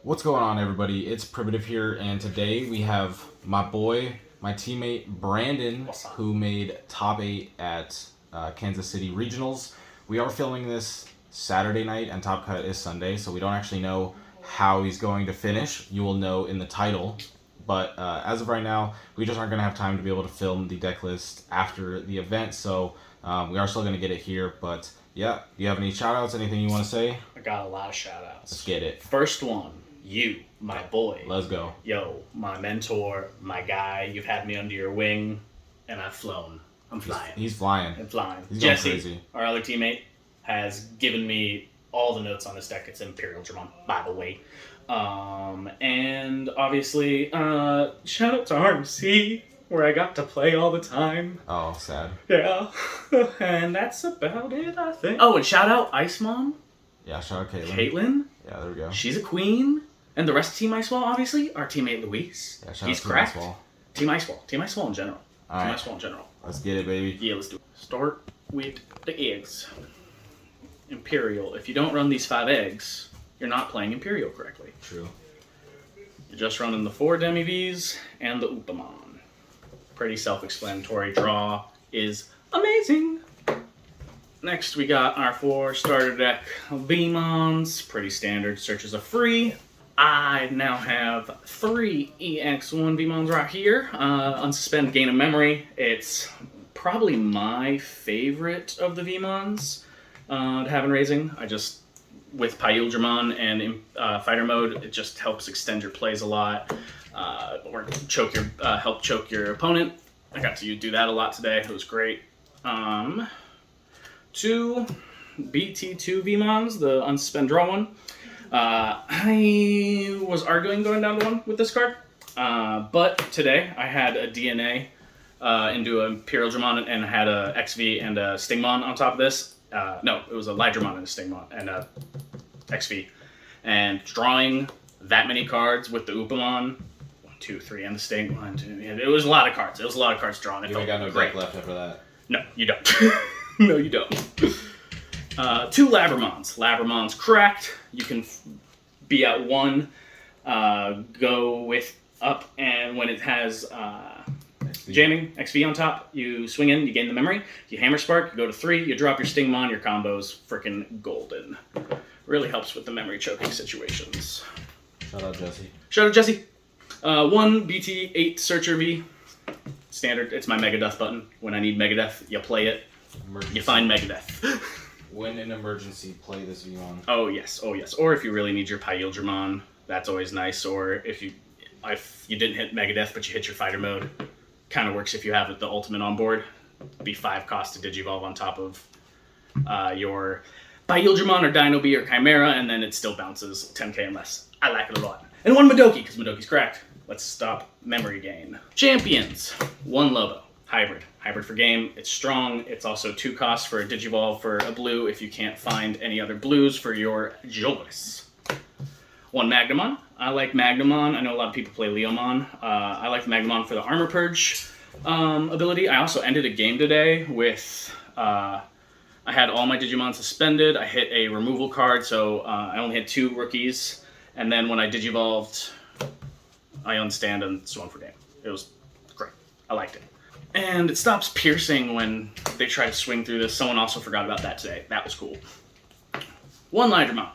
What's going on, everybody? It's Primitive here, and today we have my boy, my teammate Brandon, who made top 8 at Kansas City Regionals. We are filming this Saturday night, and Top Cut is Sunday, so we don't actually know how he's going to finish. You will know in the title, but as of right now, we just aren't going to have time to be able to film the deck list after the event, so we are still going to get it here, but yeah. Do you have any shout-outs, anything you want to say? I got a lot of shout-outs. Let's get it. First one, you, my boy. Let's go. Yo, my mentor, my guy. You've had me under your wing, and I've flown. I'm flying. He's flying. I'm flying. He's going Jesse, crazy. our other teammate, has given me all the notes on this deck. It's Imperialdramon, by the way. And obviously, shout out to RMC, where I got to play all the time. Oh, sad. Yeah. And that's about it, I think. Oh, and shout out Ice Mom. Yeah, shout out Caitlin. Caitlin. Yeah, there we go. She's a queen. And the rest of Team Icewall, obviously, our teammate Luis. Yeah, shout He's out Team cracked. Icewall. Team Icewall. Team Icewall in general. All Team right. Icewall in general. Let's get it, baby. Yeah, let's do it. Start with the eggs. Imperial. If you don't run these 5 eggs, you're not playing Imperial correctly. True. You're just running the 4 Demi-Vs and the Upamon. Pretty self-explanatory. Draw is amazing. Next, we got our 4 starter deck Vmons. Pretty standard. Searches are free. I now have 3 EX1 Vmons right here. Unsuspend Gain of Memory. It's probably my favorite of the Vmons to have in Raising. With Imperialdramon and Fighter Mode, it just helps extend your plays a lot, or help choke your opponent. I got to do that a lot today. It was great. 2 BT2 Vmons, the unsuspend draw one. I was arguing going down to 1 with this card, but today I had a DNA into an Imperialdramon and I had a XV and a Stingmon on top of this. No, it was a Lydramon and a Stingmon and a XV. And drawing that many cards with the Upamon, 1, 2, 3, and the Sting, 1, 2, it was a lot of cards. It was a lot of cards drawn. You ain't got no deck left after that. No, you don't. No, you don't. 2 Labramons. Labramon's cracked. You can be at 1, go with up, and when it has jamming, XV on top, you swing in, you gain the memory, you hammer spark, you go to 3, you drop your Stingmon, your combo's freaking golden. Really helps with the memory choking situations. Shout out Jesse. Shout out Jesse. 1 BT8 Searcher V. Standard. It's my Megadeth button. When I need Megadeth, you play it. Emergency. You find Megadeth. When in emergency, play this Vmon. Oh yes. Or if you really need your Imperialdramon, that's always nice. Or if you didn't hit Megadeth but you hit your Fighter Mode, kind of works if you have the ultimate on board. Be 5 cost to Digivolve on top of your Imperialdramon or Dino Bee or Chimera, and then it still bounces 10k and less. I like it a lot. And 1 Madoki, because Madoki's cracked. Let's stop memory gain. Champions. 1 Lobo. Hybrid. Hybrid for game. It's strong. It's also 2 costs for a Digivolve for a blue if you can't find any other blues for your Jolvis. 1 Magnamon. I like Magnamon. I know a lot of people play Leomon. I like the Magnamon for the Armor Purge ability. I also ended a game today with... I had all my Digimon suspended. I hit a removal card, so I only had 2 rookies. And then when I Digivolved, I unstand and swung for game. It was great. I liked it. And it stops piercing when they try to swing through this. Someone also forgot about that today. That was cool. 1 Lydramon.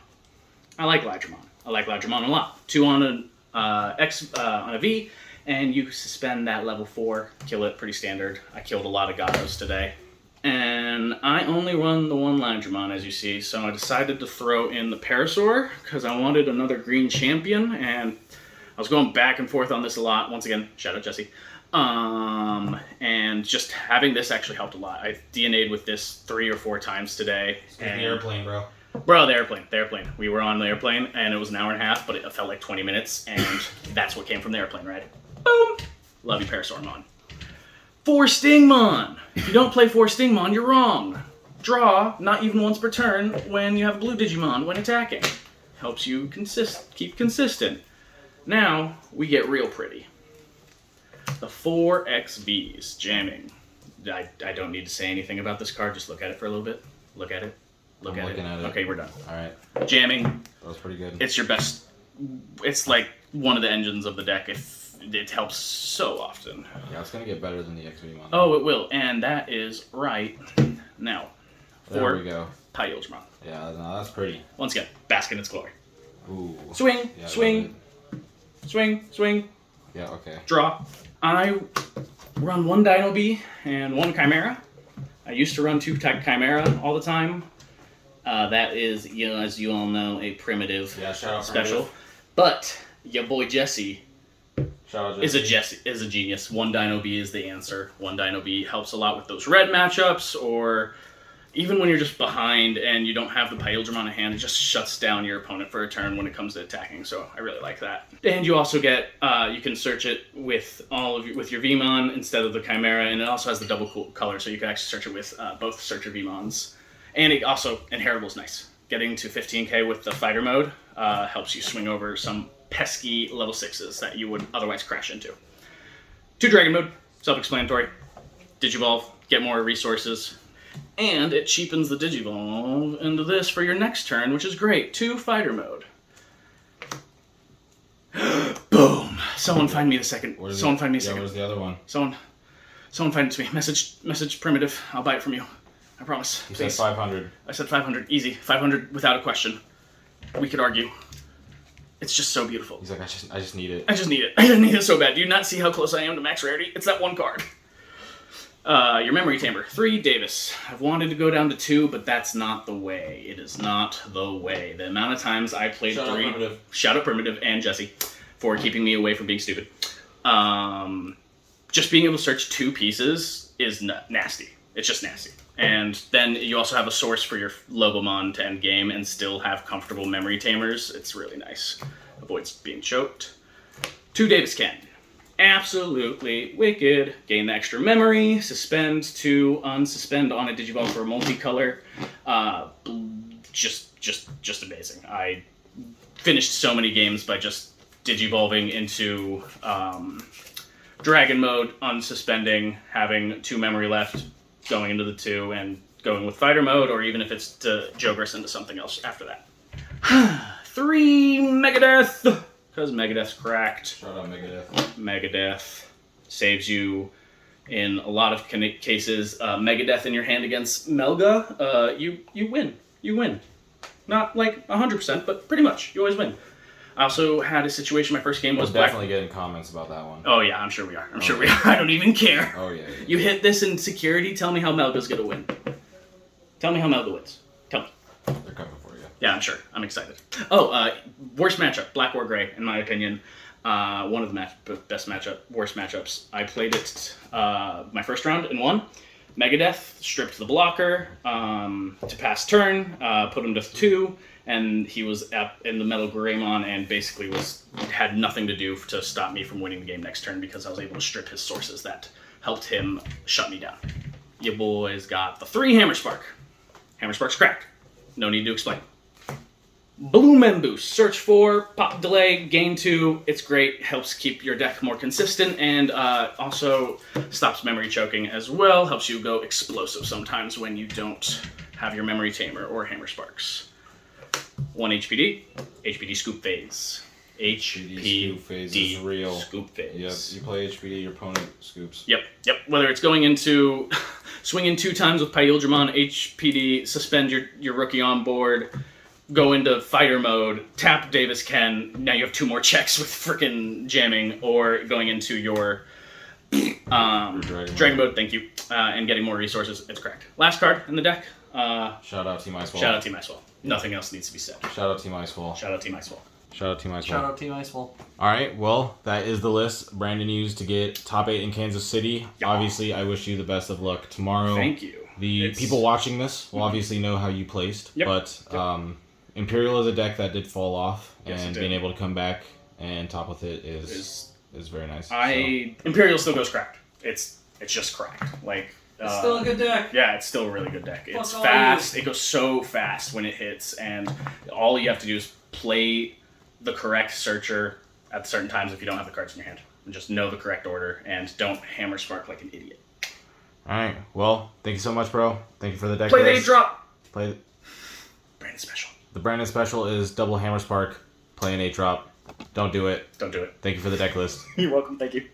I like Lydramon. I like Lydramon a lot. 2 on a V, and you suspend that level 4. Kill it, pretty standard. I killed a lot of Gatos today. And I only run the 1 Lydramon, as you see, so I decided to throw in the Parasaur, because I wanted another green champion, and I was going back and forth on this a lot. Once again, shout out Jesse. And just having this actually helped a lot. I DNA'd with this 3 or 4 times today. And the airplane, bro. Bro, the airplane. We were on the airplane, and it was an hour and a half, but it felt like 20 minutes, and that's what came from the airplane ride. Boom! Love you, Parasaurmon. 4 Stingmon! If you don't play 4 Stingmon, you're wrong. Draw, not even once per turn, when you have blue Digimon when attacking. Helps you keep consistent. Now, we get real pretty. The 4 XVs, jamming. I don't need to say anything about this card, just look at it for a little bit. Look at it. I'm looking at it. Okay, we're done. All right. Jamming. That was pretty good. It's your best it's like one of the engines of the deck. If it helps so often. Yeah, it's gonna get better than the XVMon. Oh, it will, and that is right now. There we go. Pyildramon. Yeah, no, that's pretty. Once again, bask in its glory. Ooh. Swing, Yeah, swing, swing. Yeah, okay. Draw. I run 1 Dino Bee and 1 Chimera. I used to run 2 Chimera all the time. That is, as you all know, a primitive shout out special. Primitive. But your boy Jesse Shout out Jesse. is a genius. 1 Dino Bee is the answer. 1 Dino Bee helps a lot with those red matchups, or even when you're just behind and you don't have the Pyildramon in hand, it just shuts down your opponent for a turn when it comes to attacking. So I really like that. And you also get you can search it with with your Vmon instead of the Chimera, and it also has the double color, so you can actually search it with both searcher Vmons. And it also inheritable's nice. Getting to 15k with the fighter mode helps you swing over some pesky level 6s that you would otherwise crash into. 2 Dragon mode, self-explanatory. Digivolve, get more resources. And it cheapens the Digivolve into this for your next turn, which is great. 2 fighter mode. Boom! Someone find me the second. Someone find me a second. Where's the other one? Someone find it to me. Message Primitive. I'll buy it from you. I promise. You said 500. I said 500. Easy. 500 without a question. We could argue. It's just so beautiful. He's like, I just need it. I just need it. I just need it so bad. Do you not see how close I am to max rarity? It's that 1 card. Your memory tamer. 3 Davis. I've wanted to go down to 2, but that's not the way. It is not the way. The amount of times I played 3. Shout out Primitive and Jesse for keeping me away from being stupid. Just being able to search 2 pieces is nasty. It's just nasty. And then you also have a source for your Lobomon to end game and still have comfortable memory tamers. It's really nice. Avoids being choked. 2 Davis Ken. Absolutely wicked. Gain the extra memory. Suspend to unsuspend on a Digivolve for a multicolor. Just amazing. I finished so many games by just Digivolving into Dragon mode, unsuspending, having 2 memory left, going into the 2, and going with fighter mode, or even if it's to Jogress into something else after that. 3 Megadeth! Because Megadeth's cracked. Shout out Megadeth. Megadeth saves you in a lot of cases. Megadeth in your hand against Melga, you win. You win. Not like 100%, but pretty much. You always win. I also had a situation, my first game was We're definitely getting comments about that one. Oh yeah, I'm sure we are. I'm sure we are. I don't even care. Oh yeah. You hit this in security, tell me how Melga's gonna win. Tell me how Melga wins. Tell me. They're coming for you. Yeah, I'm sure. I'm excited. Oh, worst matchup, Black or Gray, in my opinion. One of the worst matchups. I played it my first round and won. Megadeth stripped the blocker to pass turn, put him to 2, and he was in the Metal Greymon and basically had nothing to do to stop me from winning the game next turn because I was able to strip his sources that helped him shut me down. You boys got the 3 Hammerspark. Hammerspark's cracked. No need to explain. Blue Memboost. Search 4, pop delay, gain 2. It's great. Helps keep your deck more consistent and also stops memory choking as well. Helps you go explosive sometimes when you don't have your memory tamer or Hammersparks. 1 HPD Scoop Phase. HPD Scoop Phase is real. Scoop Phase. Yep, you play HPD, your opponent scoops. Yep. Whether it's going into swinging 2 times with Pyildramon, HPD, suspend your rookie on board, go into fighter mode, tap Davis Ken, now you have 2 more checks with freaking jamming, or going into your Dragon mode, thank you, and getting more resources. It's cracked. Last card in the deck. Shout out Team Icewall. Shout out Team Icewall. Nothing else needs to be said. Shout out Team Icewall. Shout out Team Icewall. Shout out Team Icewall. Shout out Team Icewall. All right, well, that is the list Brandon used to get top 8 in Kansas City. Yeah. Obviously, I wish you the best of luck tomorrow. Thank you. The people watching this will obviously know how you placed, Yep. but Imperial is a deck that did fall off, Yes, it and did. being able to come back and top with it is very nice. Imperial still goes cracked. It's just cracked. Like It's still a good deck. Yeah, it's still a really good deck. It's all fast. It goes so fast when it hits, and all you have to do is play the correct searcher at certain times if you don't have the cards in your hand. And just know the correct order, and don't hammer spark like an idiot. All right, well, thank you so much, bro. Thank you for the deck Play the list. 8-drop! Play Brandon Special. the Brandon special is double hammer spark, play an 8-drop. Don't do it. Don't do it. Thank you for the deck list. You're welcome. Thank you.